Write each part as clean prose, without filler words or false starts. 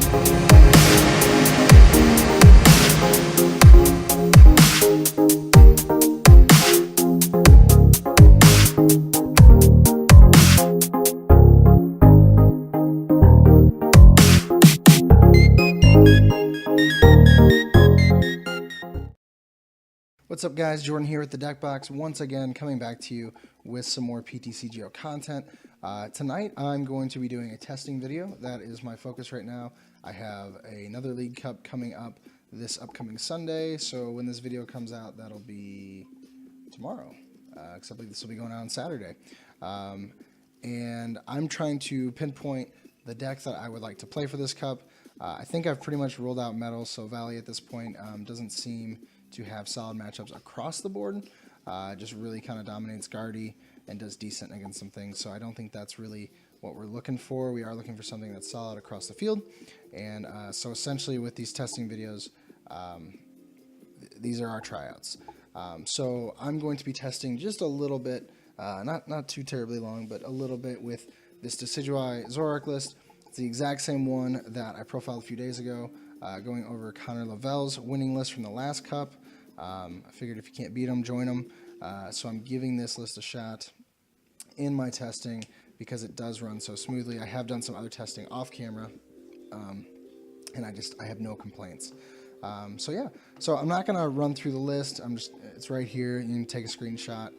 What's up, guys? Jordan here with the Deck Box, once again coming back to you with some more DeciZoro content. Tonight I'm going to be doing a testing video. That is my focus right now. I have another League Cup coming up this upcoming Sunday, so when this video comes out, that'll be tomorrow, except I believe this will be going out on Saturday. And I'm trying to pinpoint the deck that I would like to play for this cup. I think I've pretty much ruled out Metal, so Valley at this point doesn't seem to have solid matchups across the board. Just really kind of dominates Guardy and does decent against some things, so I don't think that's really what we're looking for. We are looking for something that's solid across the field, and so essentially with these testing videos, these are our tryouts. So I'm going to be testing just a little bit, not too terribly long, but a little bit with this DeciZoro list. It's the exact same one that I profiled a few days ago, going over Connor Lavelle's winning list from the last cup. I figured if you can't beat him, join him. So I'm giving this list a shot in my testing because it does run so smoothly. I have done some other testing off camera, and I have no complaints. So yeah, so I'm not gonna run through the list. It's right here. You can take a screenshot,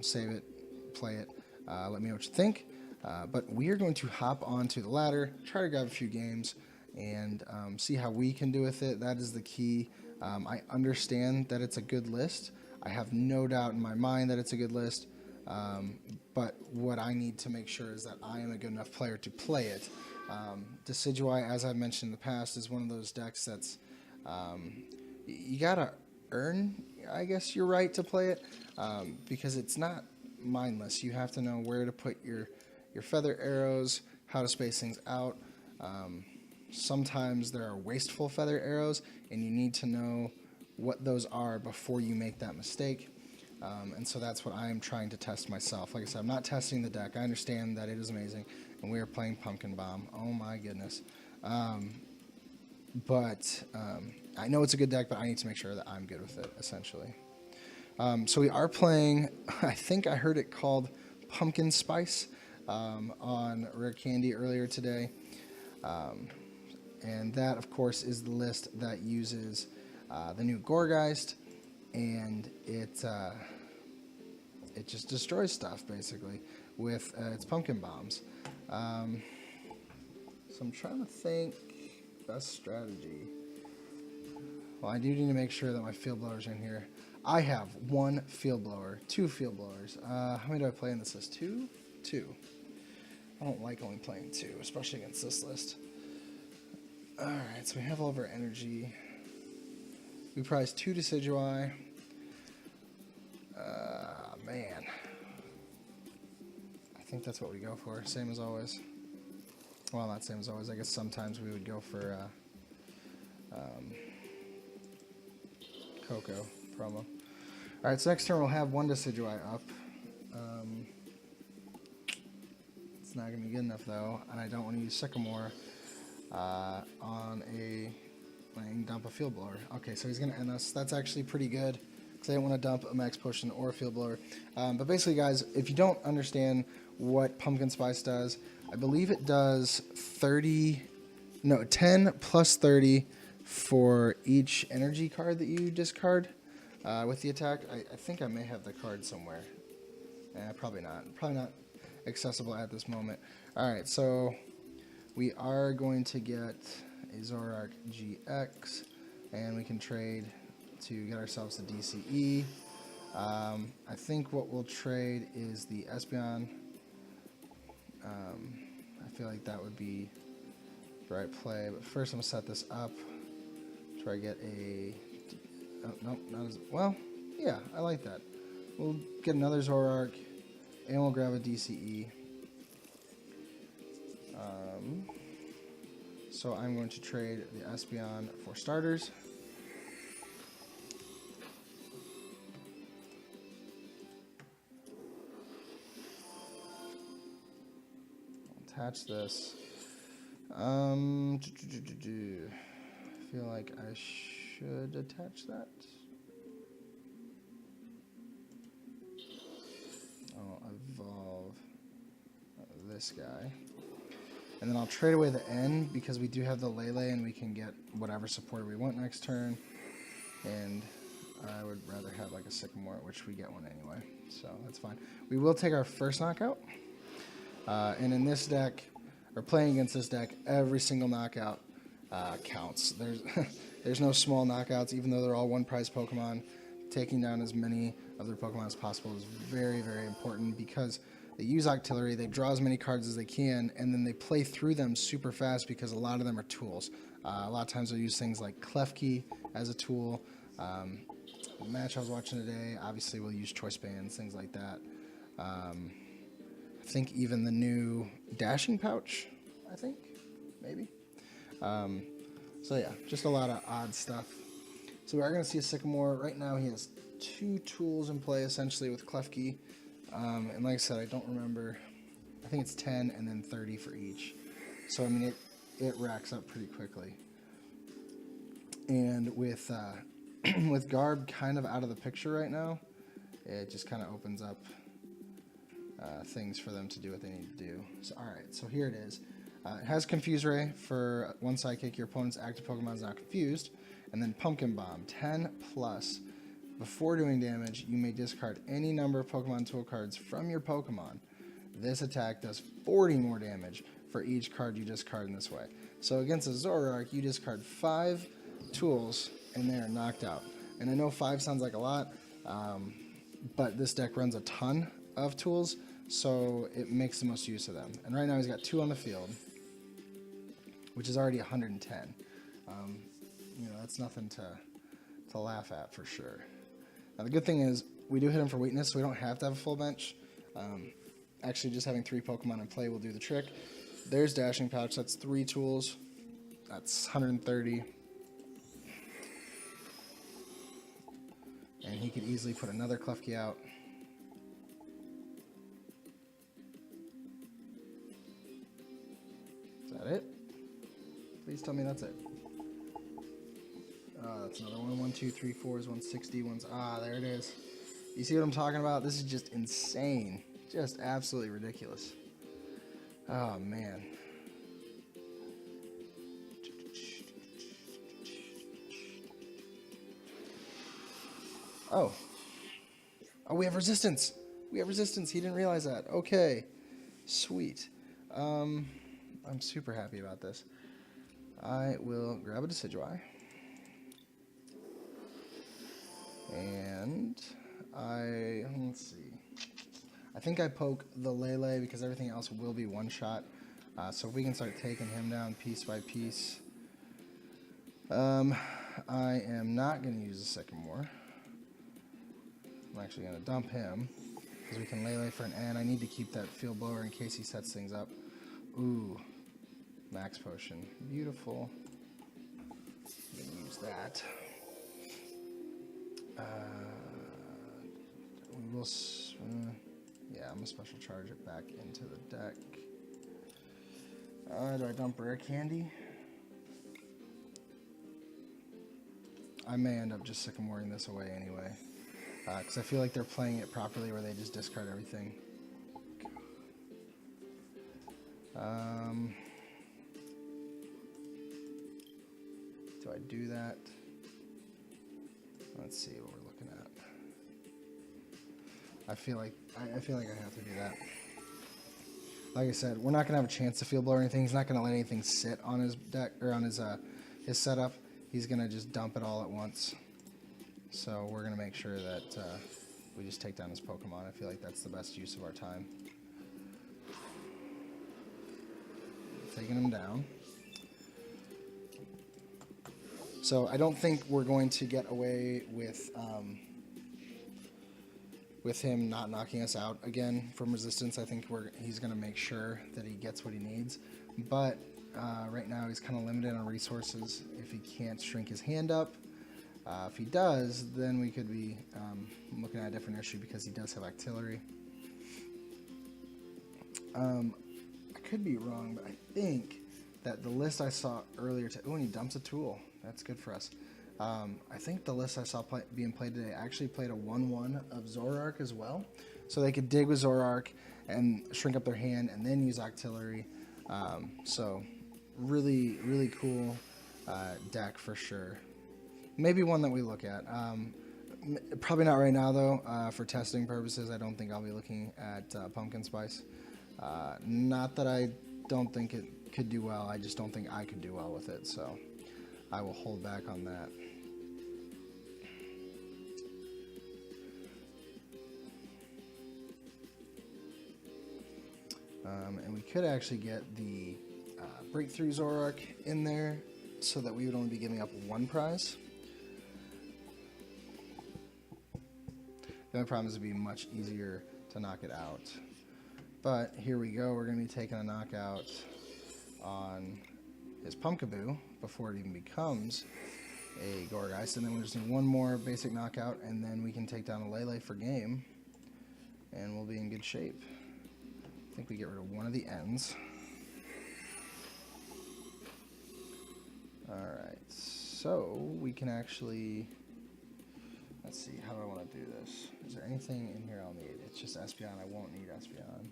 save it, play it. Let me know what you think. But we are going to hop onto the ladder, try to grab a few games, and see how we can do with it. That is the key. I understand that it's a good list. I have no doubt in my mind that it's a good list. But what I need to make sure is that I am a good enough player to play it. DeciZoro, as I've mentioned in the past, is one of those decks that's you gotta earn, I guess, your right to play it, because it's not mindless. You have to know where to put your feather arrows, how to space things out. Sometimes there are wasteful feather arrows, and you need to know what those are before you make that mistake. And so that's what I am trying to test myself. Like I said, I'm not testing the deck. I understand that it is amazing, and we are playing Pumpkin Bomb. Oh my goodness. But I know it's a good deck, but I need to make sure that I'm good with it, essentially. So we are playing, I think I heard it called Pumpkin Spice on Rare Candy earlier today. And that, of course, is the list that uses the new Goregeist, and it just destroys stuff, basically, with its pumpkin bombs. So I'm trying to think best strategy. Well, I do need to make sure that my field blowers are in here. I have one field blower, two field blowers. How many do I play in this list? Two? I don't like only playing two, especially against this list. Alright, so we have all of our energy. We prize 2 DeciZoro. Man. I think that's what we go for, same as always. Well, not same as always. I guess sometimes we would go for Coco promo. Alright, so next turn we'll have 1 DeciZoro up. It's not going to be good enough, though, and I don't want to use Sycamore on a dump a field blower. Okay, so he's going to end us. That's actually pretty good, because I didn't want to dump a max potion or a field blower. But basically, guys, if you don't understand what Pumpkin Spice does, I believe it does 10 plus 30 for each energy card that you discard with the attack. I think I may have the card somewhere. Probably not. Probably not accessible at this moment. Alright, so we are going to get a Zoroark GX, and we can trade to get ourselves the DCE. I think what we'll trade is the Espeon. I feel like that would be the right play, but first I'm going to set this up. Try to get a... Oh, no, not as... Well, yeah, I like that. We'll get another Zoroark, and we'll grab a DCE. So I'm going to trade the Espeon for starters. Attach this. I feel like I should attach that. I'll evolve this guy. And then I'll trade away the N because we do have the Lele and we can get whatever supporter we want next turn. And I would rather have like a Sycamore, which we get one anyway. So that's fine. We will take our first knockout. And in this deck, or playing against this deck, every single knockout counts. There's no small knockouts, even though they're all one prize Pokemon. Taking down as many of their Pokemon as possible is very, very important because they use Octillery, they draw as many cards as they can, and then they play through them super fast because a lot of them are tools. A lot of times they'll use things like Klefki as a tool. The match I was watching today, obviously we'll use Choice Bands, things like that. I think even the new Dashing Pouch, I think, maybe. So yeah, just a lot of odd stuff. So we are going to see a Sycamore. Right now he has 2 tools in play, essentially, with Klefki. And like I said, I don't remember. I think it's 10 and then 30 for each. So, I mean, it racks up pretty quickly. And with with Garb kind of out of the picture right now, it just kind of opens up things for them to do what they need to do. So, all right, so here it is. It has Confuse Ray for 1 sidekick. Your opponent's active Pokemon is not confused. And then Pumpkin Bomb, 10 plus. Before doing damage, you may discard any number of Pokemon tool cards from your Pokemon. This attack does 40 more damage for each card you discard in this way. So against a Zoroark, you discard 5 tools and they are knocked out. And I know 5 sounds like a lot, but this deck runs a ton of tools, so it makes the most use of them. And right now he's got 2 on the field, which is already 110. You know, that's nothing to laugh at for sure. Now the good thing is we do hit him for weakness, so we don't have to have a full bench. Actually, just having 3 Pokemon in play will do the trick. There's Dashing Pouch. That's 3 tools. That's 130. And he could easily put another Klefki out. Is that it? Please tell me that's it. That's another one. 1, 2, 3, 4 is 160. There it is. You see what I'm talking about? This is just insane. Just absolutely ridiculous. Oh, man. Oh, we have resistance. We have resistance. He didn't realize that. Okay. Sweet. I'm super happy about this. I will grab a Decidueye. And let's see. I think I poke the Lele because everything else will be one shot. So if we can start taking him down piece by piece. I am not going to use the Sycamore. I'm actually going to dump him because we can Lele for an N. I need to keep that Field Blower in case he sets things up. Ooh, Max Potion. Beautiful. I'm going to use that. We will, yeah, I'm going to special charge it back into the deck. Do I dump Rare Candy? I may end up just Sycamoring this away anyway. Because I feel like they're playing it properly where they just discard everything. Do I do that? Let's see what we're looking at. I feel like I have to do that. Like I said, we're not gonna have a chance to Field Blow or anything. He's not gonna let anything sit on his deck or on his setup. He's gonna just dump it all at once. So we're gonna make sure that we just take down his Pokemon. I feel like that's the best use of our time. Taking him down. So I don't think we're going to get away with him not knocking us out again from resistance. I think he's going to make sure that he gets what he needs. But right now he's kind of limited on resources if he can't shrink his hand up. If he does, then we could be looking at a different issue because he does have Octillery. I could be wrong, but I think that the list I saw earlier. Oh, and he dumps a tool. That's good for us. I think the list I saw being played today actually played a 1/1 of Zoroark as well. So they could dig with Zoroark and shrink up their hand and then use Octillery. So really, really cool deck for sure. Maybe one that we look at. Probably not right now though. For testing purposes, I don't think I'll be looking at Pumpkin Spice. Not that I don't think it could do well. I just don't think I could do well with it. So I will hold back on that. And we could actually get the Breakthrough Zoroark in there so that we would only be giving up one prize. The only problem is it would be much easier to knock it out. But here we go. We're going to be taking a knockout on his Pumpkaboo before it even becomes a Gourgeist. And then we just need one more basic knockout, and then we can take down a Lele for game, and we'll be in good shape. I think we get rid of one of the ends. Alright, so we can actually... Let's see, how do I want to do this? Is there anything in here I'll need? It's just Espeon. I won't need Espeon.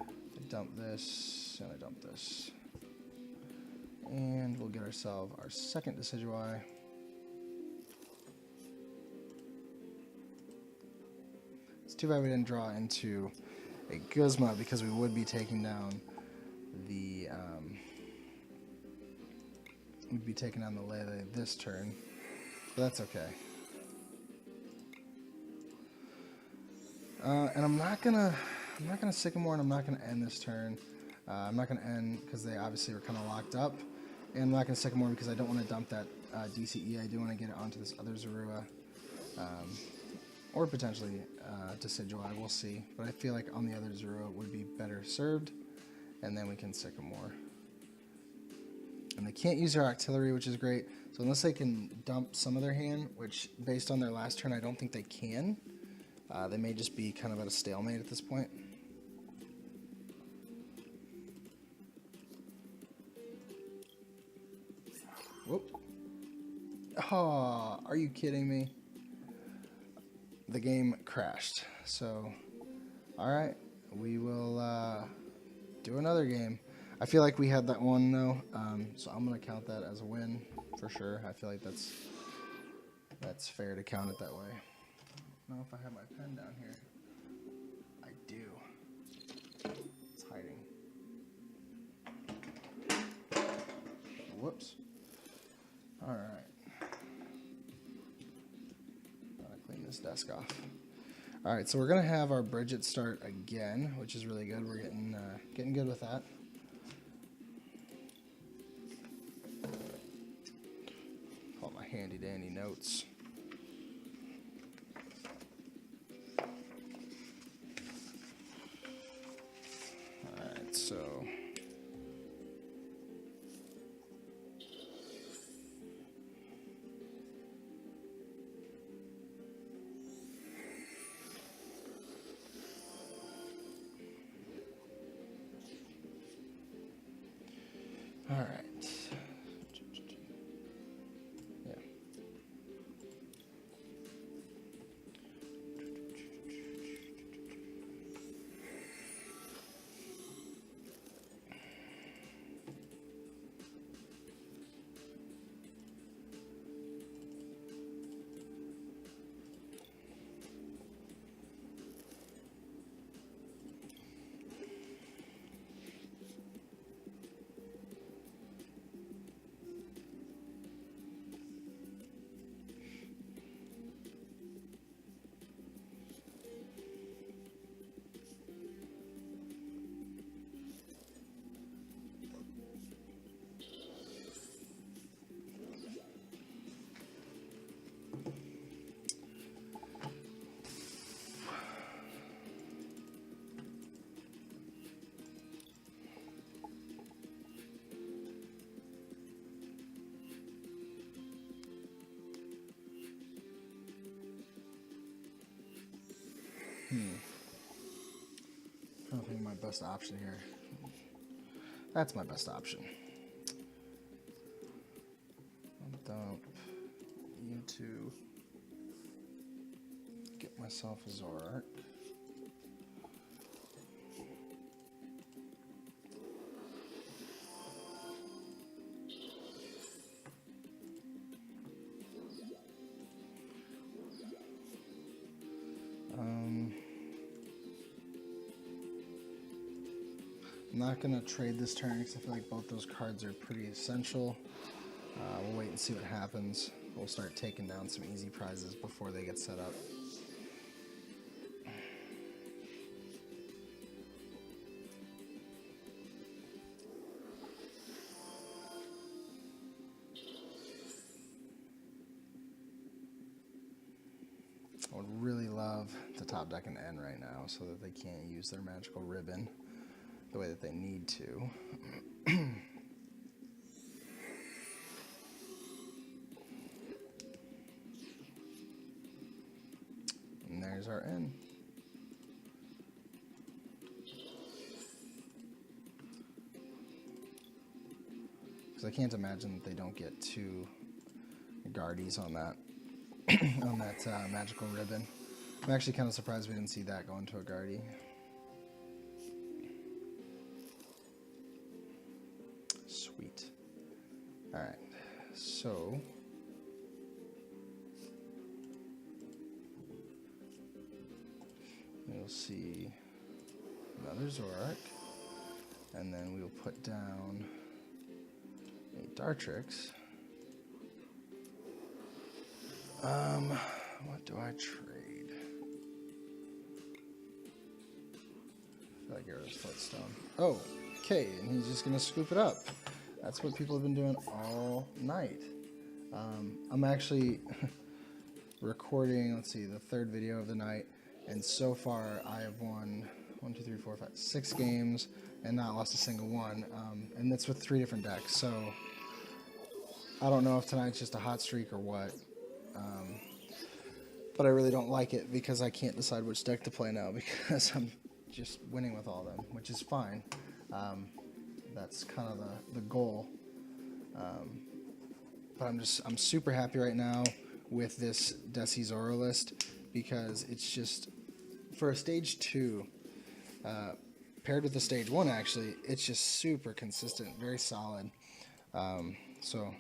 I dump this, and I dump this. And we'll get ourselves our second Decidueye. It's too bad we didn't draw into a Guzma because we would be taking down the Lele this turn, but that's okay. And I'm not gonna Sycamore, and I'm not gonna end this turn. I'm not gonna end because they obviously were kind of locked up, and I'm not gonna Sycamore because I don't want to dump that DCE. I do want to get it onto this other Zorua, or potentially Decidueye. We'll see. But I feel like on the other Zorua would be better served, and then we can Sycamore. And they can't use their Octillery, which is great. So unless they can dump some of their hand, which based on their last turn, I don't think they can. They may just be kind of at a stalemate at this point. Whoop. Oh, are you kidding me? The game crashed. So, alright, we will do another game. I feel like we had that one though, so I'm going to count that as a win for sure. I feel like that's fair to count it that way. I don't know if I have my pen down here. I do. It's hiding. Whoops. Alright. Gotta clean this desk off. Alright, so we're going to have our Bridget start again, which is really good. We're getting good with that. Pull my handy dandy notes. So all right. Yeah. I don't think my best option here. That's my best option. to get myself a Zoroark. I'm not going to trade this turn because I feel like both those cards are pretty essential. We'll wait and see what happens. We'll start taking down some easy prizes before they get set up. I would really love to top deck an N right now so that they can't use their magical ribbon the way that they need to. And there's our N. Because I can't imagine that they don't get two Guardies on that on that magical ribbon. I'm actually kind of surprised we didn't see that go into a Guardie. Sweet. Alright, so we'll see another Zoroark, and then we'll put down a Dartrix. What do I trade? I feel like it was Footstone. Oh, okay, and he's just gonna scoop it up. That's what people have been doing all night. I'm actually recording, let's see, the third video of the night, and so far I have won 6 games and not lost a single one, and that's with 3 different decks. So I don't know if tonight's just a hot streak or what. But I really don't like it because I can't decide which deck to play now because I'm just winning with all of them, which is fine. That's kind of the goal. But I'm super happy right now with this DeciZoro list because it's just, for a stage 2, paired with the stage 1 actually, it's just super consistent, very solid. So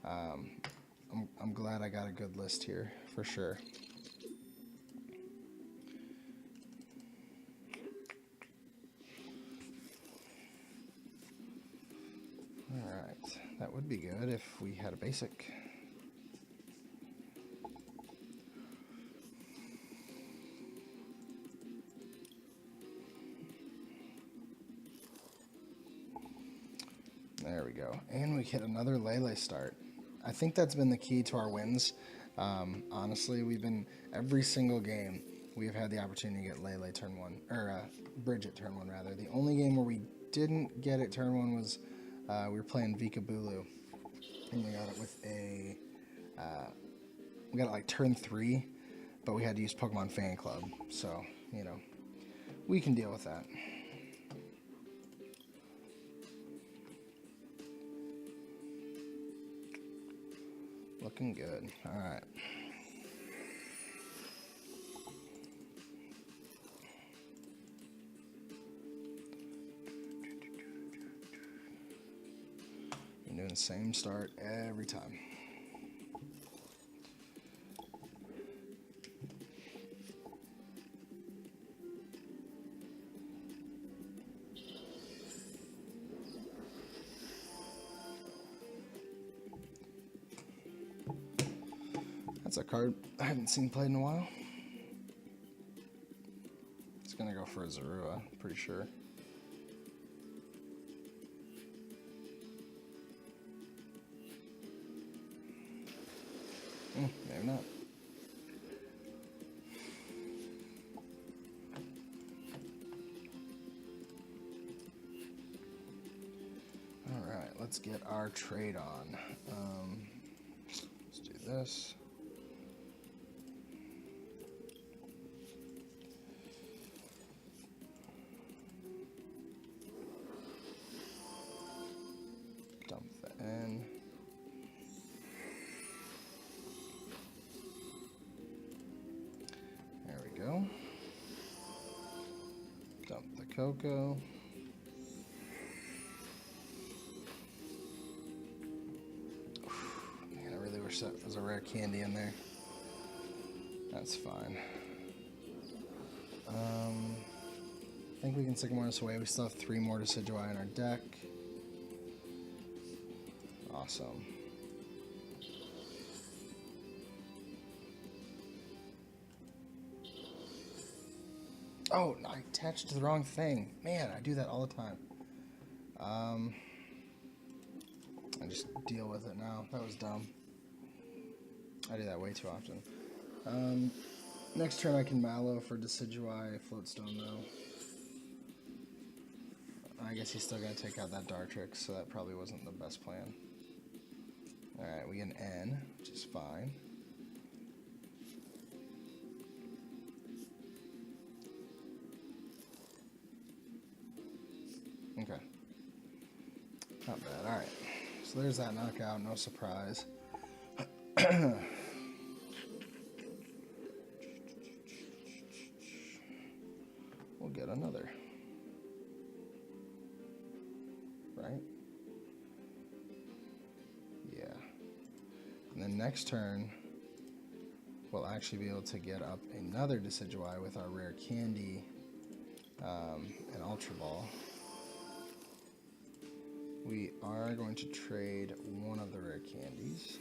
I'm glad I got a good list here, for sure. Alright, that would be good if we had a basic. There we go. And we get another Lele start. I think that's been the key to our wins. Honestly, we've been, every single game, we have had the opportunity to get Lele turn 1, or Bridget turn 1 rather. The only game where we didn't get it turn 1 was we were playing Vika Bulu, and we got it with a, we got it like turn 3, but we had to use Pokemon Fan Club, so, you know, we can deal with that. Looking good. Alright. Been doing the same start every time. That's a card I haven't seen played in a while. It's gonna go for a Zorua, pretty sure. Maybe not. Alright, let's get our trade on. Let's do this. Dump the N. Coco. Man, I really wish that was a rare candy in there. That's fine. I think we can Sycamore this away. We still have 3 more Decidueye in our deck. Awesome. Oh, I attached to the wrong thing. Man, I do that all the time. I just deal with it now. That was dumb. I do that way too often. Next turn I can Mallow for Decidueye, Floatstone though. I guess he's still going to take out that Dartrix, so that probably wasn't the best plan. Alright, we get an N, which is fine. Okay. Not bad. Alright. So there's that knockout, no surprise. We'll get another. Right? Yeah. And then next turn, we'll actually be able to get up another Decidueye with our rare candy and Ultra Ball. We are going to trade one of the rare candies.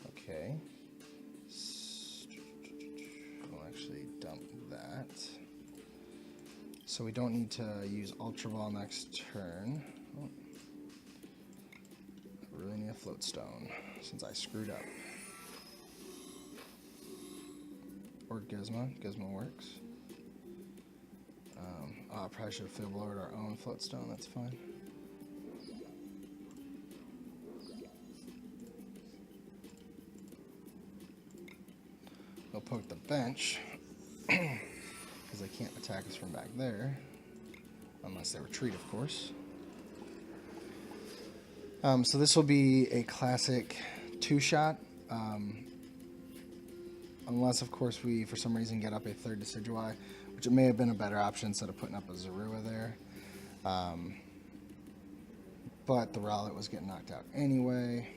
Okay. We'll actually dump that. So we don't need to use Ultra Ball next turn. Oh. I really need a Floatstone since I screwed up. Or Gizmo. Gizmo works. I probably should have field lowered our own Floatstone. That's fine. We'll poke the bench because they can't attack us from back there unless they retreat, of course. So this will be a classic 2-shot. Unless, of course, we, for some reason, get up a 3rd Decidueye, which it may have been a better option instead of putting up a Zorua there. But the Rowlet was getting knocked out anyway.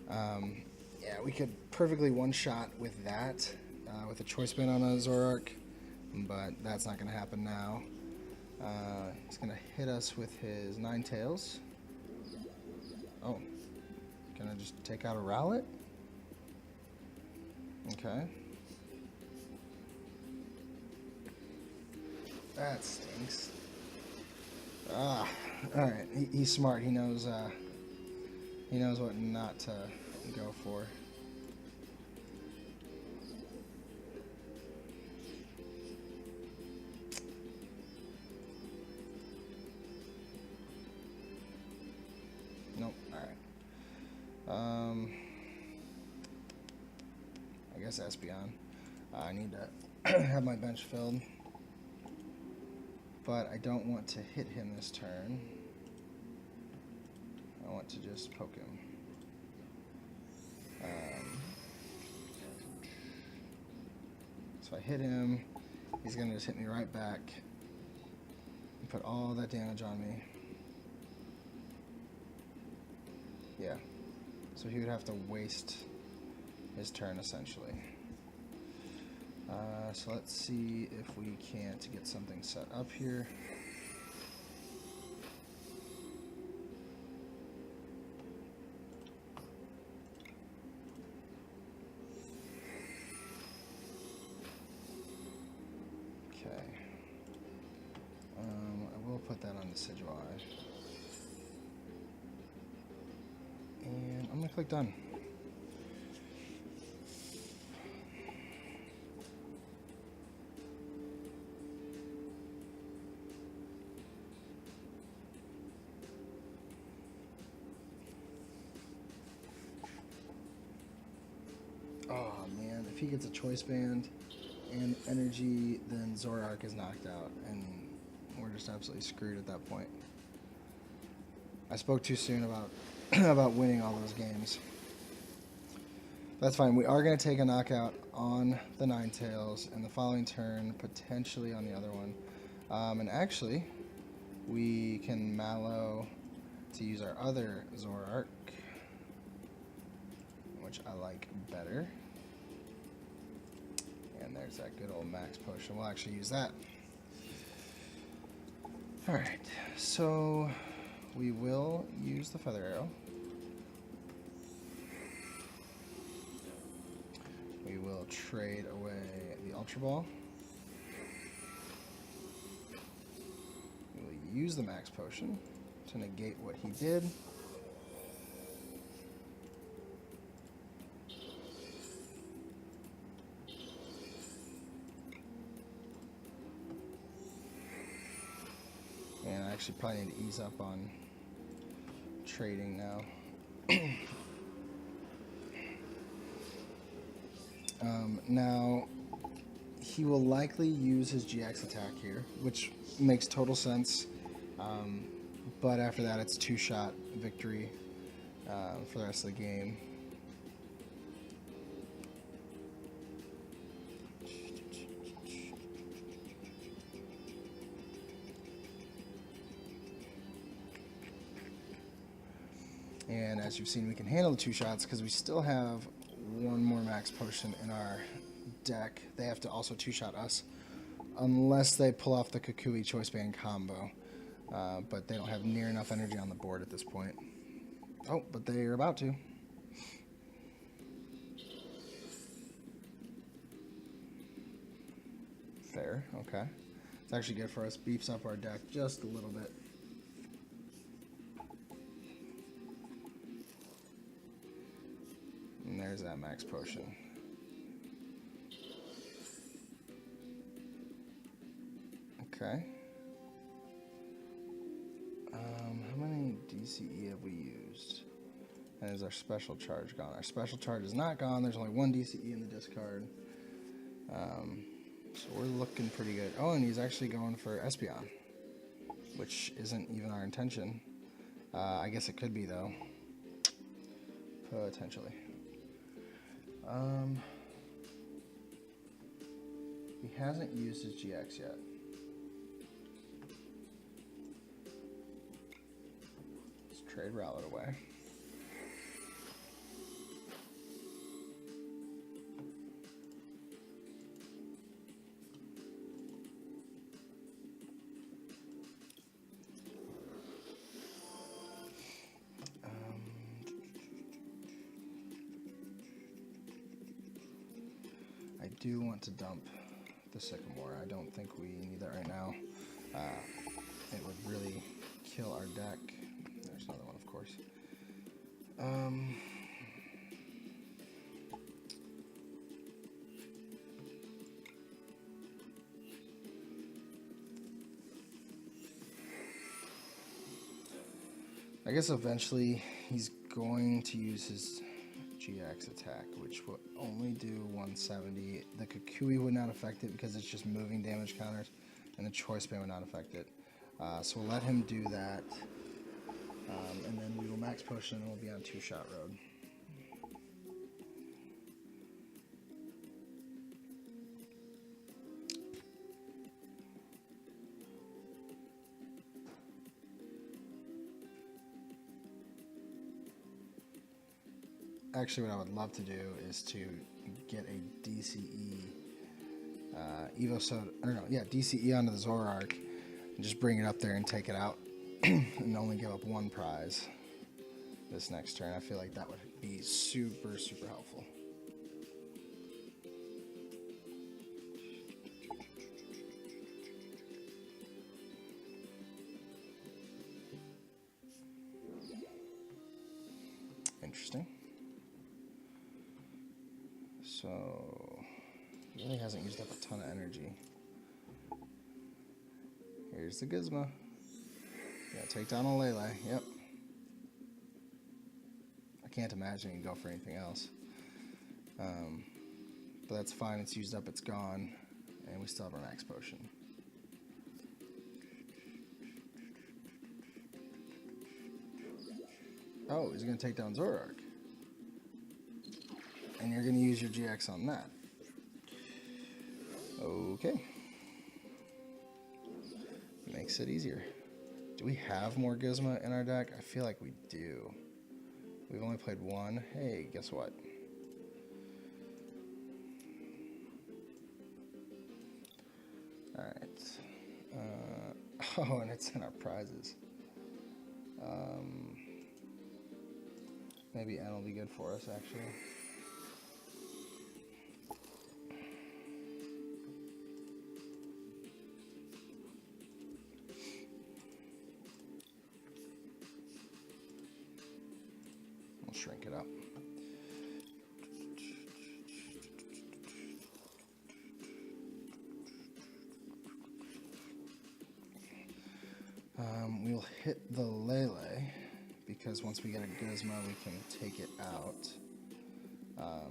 Yeah, we could perfectly one-shot with that, with a Choice Band on a Zoroark, but that's not going to happen now. He's going to hit us with his Ninetales. Oh, gonna just take out a Rowlet? Okay. That stinks. Alright, he's smart. He knows what not to go for. Nope. Alright. I guess Espeon. I need to have my bench filled. But I don't want to hit him this turn. I want to just poke him. So I hit him. He's going to just hit me right back and put all that damage on me. Yeah. So he would have to waste his turn, essentially. So let's see if we can't get something set up here. Okay. I will put that on the Decidueye. And I'm going to click done. Oh man, if he gets a Choice Band and Energy, then Zoroark is knocked out, and we're just absolutely screwed at that point. I spoke too soon about about winning all those games. That's fine. We are going to take a knockout on the Ninetales, and the following turn, potentially on the other one. And actually, we can Mallow to use our other Zoroark, which I like better. And there's that good old Max Potion. We'll actually use that. Alright, so we will use the Feather Arrow. We will trade away the Ultra Ball. We will use the Max Potion to negate what he did. And I actually probably need to ease up on trading now. Now, he will likely use his GX attack here, which makes total sense. But after that, it's two-shot victory for the rest of the game. And as you've seen, we can handle the two shots because we still have one more Max Potion in our deck. They have to also two-shot us unless they pull off the Kukui Choice Band combo. But they don't have near enough energy on the board at this point. Oh, but they are about to. Fair, okay. It's actually good for us. Beefs up our deck just a little bit. And there's that Max Potion. Okay. How many DCE have we used? And is our special charge gone? Our special charge is not gone. There's only one DCE in the discard. So we're looking pretty good. Oh, and he's actually going for Espeon, which isn't even our intention. I guess it could be, though. Potentially. He hasn't used his GX yet. Let's trade Rowlet away. I do want to dump the Sycamore. I don't think we need that right now. It would really kill our deck. There's another one, of course. I guess eventually he's going to use his GX attack, which will only do 170. The Kukui would not affect it because it's just moving damage counters, and the Choice Band would not affect it. So we'll let him do that, and then we will Max Potion and we'll be on two-shot road. Actually, what I would love to do is to get a DCE DCE onto the Zoroark and just bring it up there and take it out and only give up one prize this next turn. I feel like that would be super, super helpful. Interesting. So, he really hasn't used up a ton of energy. Here's the Gizmo. Yeah, take down a Lele. Yep. I can't imagine he'd go for anything else. But that's fine. It's used up. It's gone. And we still have our Max Potion. Oh, he's going to take down Zoroark. And and you're going to use your GX on that. Okay. Makes it easier. Do we have more Gizmo in our deck? I feel like we do. We've only played one. Hey, guess what? Alright. Oh, and it's in our prizes. Maybe N will be good for us, actually. We'll shrink it up. We'll hit the Lele, because once we get a Gizmo, we can take it out. Now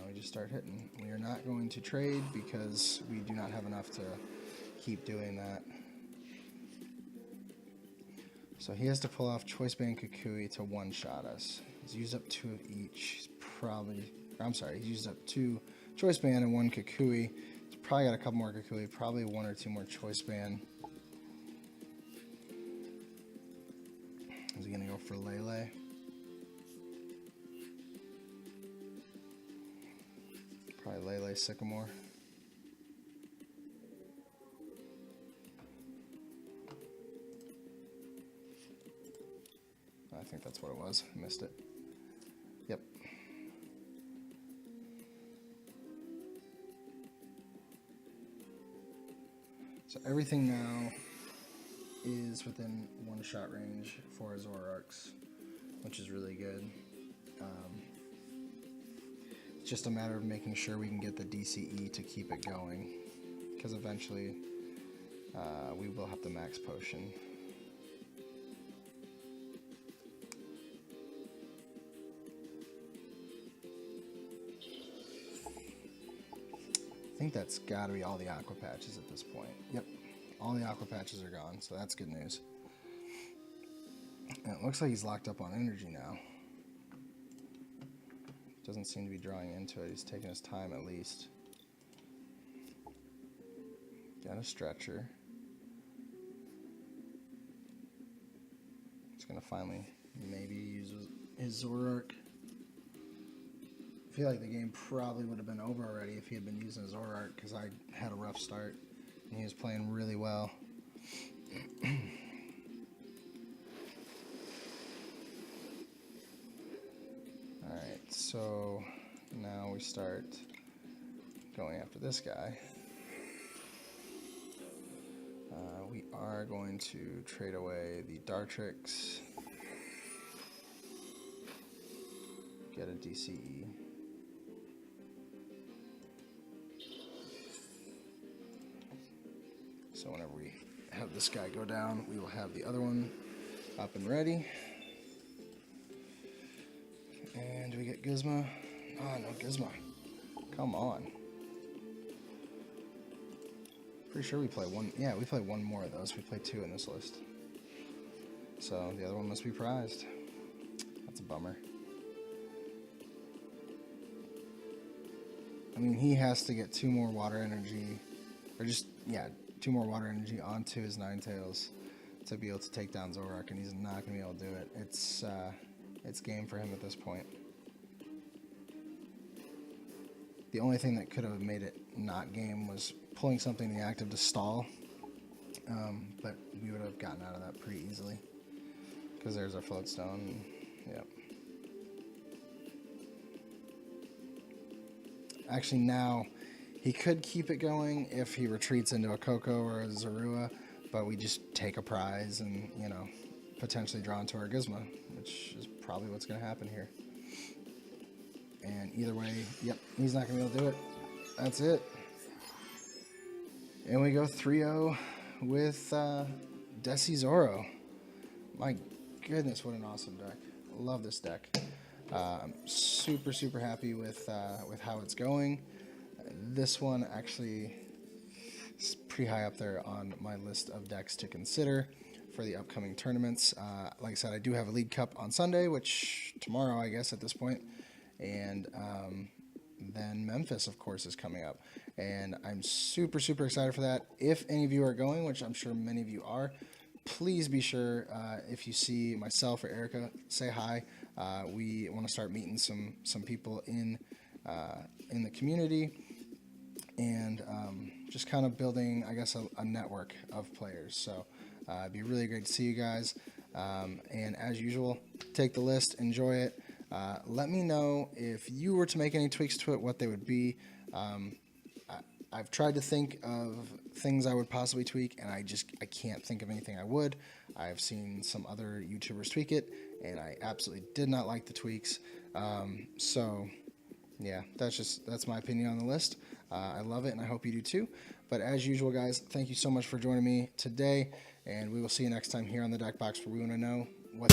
we just start hitting. We are not going to trade because we do not have enough to keep doing that. So he has to pull off Choice Band Kukui to one-shot us. He's used up 2 of each. He's probably, I'm sorry, he's used up 2 Choice Band and 1 Kukui. He's probably got a couple more Kukui, probably 1 or 2 more Choice Band. Is he gonna go for Lele? Probably Lele Sycamore. I think that's what it was. I missed it. Yep. So everything now is within one-shot range for Zoroarks, which is really good. It's just a matter of making sure we can get the DCE to keep it going, because eventually we will have to max potion. I think that's got to be all the aqua patches at this point. Yep, all the aqua patches are gone, so that's good news. And it looks like he's locked up on energy now. Doesn't seem to be drawing into it. He's taking his time at least. Got a stretcher. He's gonna finally maybe use his Zoroark. I feel like the game probably would have been over already if he had been using his Zoroark, because I had a rough start and he was playing really well. Alright, so now we start going after this guy. We are going to trade away the Dartrix, get a DCE. So whenever we have this guy go down, we will have the other one up and ready. And do we get Gizmo? Oh, no Gizmo. Come on. Pretty sure we play one. Yeah, we play one more of those. We play 2 in this list. So the other one must be prized. That's a bummer. I mean, he has to get 2 more water energy, or just, yeah, 2 more water energy onto his Ninetales to be able to take down Zoroark, and he's not going to be able to do it. It's game for him at this point. The only thing that could have made it not game was pulling something in the active to stall, but we would have gotten out of that pretty easily, because there's our float stone. Yep. Actually, now he could keep it going if he retreats into a Coco or a Zorua, but we just take a prize and, you know, potentially draw into our Gizmo, which is probably what's going to happen here. And either way, yep, he's not going to be able to do it. That's it. And we go 3-0 with DeciZoro. My goodness, what an awesome deck. Love this deck. I'm super, super happy with how it's going. This one actually is pretty high up there on my list of decks to consider for the upcoming tournaments. Like I said, I do have a League Cup on Sunday, which tomorrow, I guess, at this point. and then Memphis, of course, is coming up, and I'm super excited for that. If any of you are going, which I'm sure many of you are, please be sure, if you see myself or Erica, say hi. We want to start meeting some people in the community, and just kind of building, I guess, a network of players. So it'd be really great to see you guys. And as usual, take the list, enjoy it. Let me know if you were to make any tweaks to it, what they would be. I've tried to think of things I would possibly tweak, and I can't think of anything I would. I've seen some other YouTubers tweak it, and I absolutely did not like the tweaks. So yeah, that's my opinion on the list. I love it, and I hope you do too. But as usual, guys, thank you so much for joining me today, and we will see you next time here on the Deck Box, where we want to know what